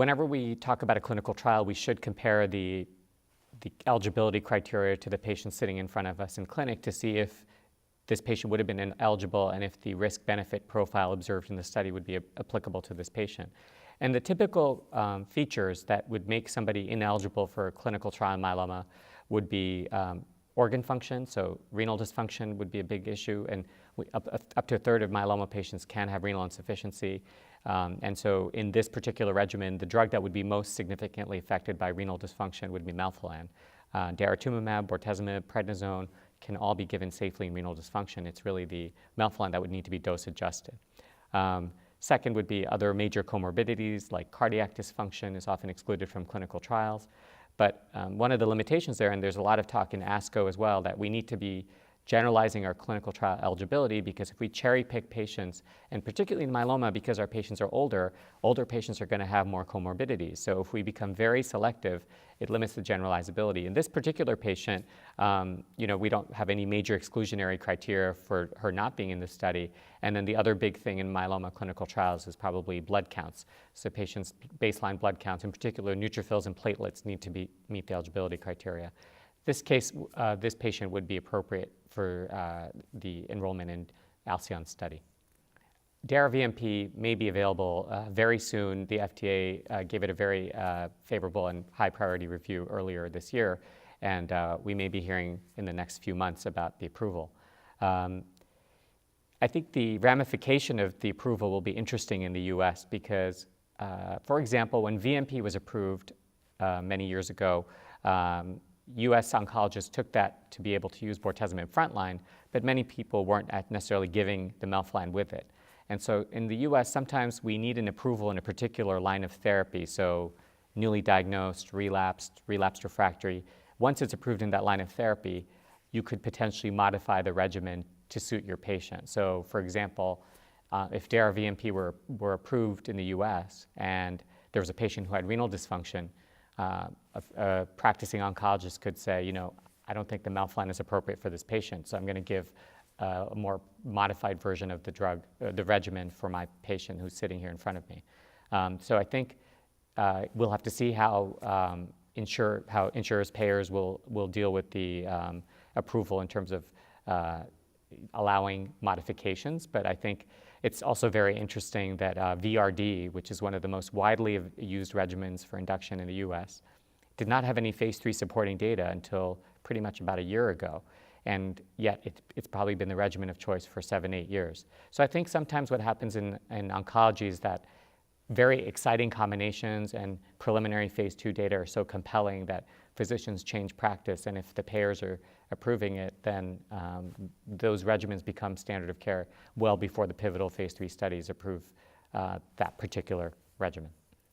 whenever we talk about a clinical trial, we should compare the eligibility criteria to the patient sitting in front of us in clinic to see if this patient would have been eligible and if the risk-benefit profile observed in the study would be applicable to this patient. And the typical features that would make somebody ineligible for a clinical trial in myeloma would be organ function, so renal dysfunction would be a big issue, and up to a third of myeloma patients can have renal insufficiency. And so in this particular regimen, the drug that would be most significantly affected by renal dysfunction would be melphalan. Daratumumab, bortezomib, prednisone can all be given safely in renal dysfunction. It's really the melphalan that would need to be dose adjusted. Second would be other major comorbidities like cardiac dysfunction is often excluded from clinical trials. But one of the limitations there, and there's a lot of talk in ASCO as well, that we need to be generalizing our clinical trial eligibility, because if we cherry pick patients, and particularly in myeloma because our patients are older patients are going to have more comorbidities. So if we become very selective, it limits the generalizability. In this particular patient, we don't have any major exclusionary criteria for her not being in the study. And then the other big thing in myeloma clinical trials is probably blood counts. So patients' baseline blood counts, in particular neutrophils and platelets, need to meet the eligibility criteria. This case, this patient would be appropriate for the enrollment in Alcyon's study. Dara-VMP may be available very soon. The FDA gave it a very favorable and high priority review earlier this year, and we may be hearing in the next few months about the approval. I think the ramification of the approval will be interesting in the US because, for example, when VMP was approved many years ago, US oncologists took that to be able to use bortezomib frontline, but many people weren't necessarily giving the melphalan with it. And so in the US, sometimes we need an approval in a particular line of therapy, so newly diagnosed, relapsed refractory. Once it's approved in that line of therapy, you could potentially modify the regimen to suit your patient. So for example, if Dara-VMP were approved in the US and there was a patient who had renal dysfunction, a practicing oncologist could say, I don't think the melphalan is appropriate for this patient, so I'm going to give a more modified version of the drug, the regimen for my patient who's sitting here in front of me. So I think we'll have to see how insurers, payers will deal with the approval in terms of allowing modifications, but I think it's also very interesting that VRD, which is one of the most widely used regimens for induction in the US, did not have any phase 3 supporting data until pretty much about a year ago. And yet it's probably been the regimen of choice for 7-8 years. So I think sometimes what happens in oncology is that very exciting combinations and preliminary phase 2 data are so compelling that physicians change practice, and if the payers are approving it, then those regimens become standard of care well before the pivotal phase 3 studies approve that particular regimen.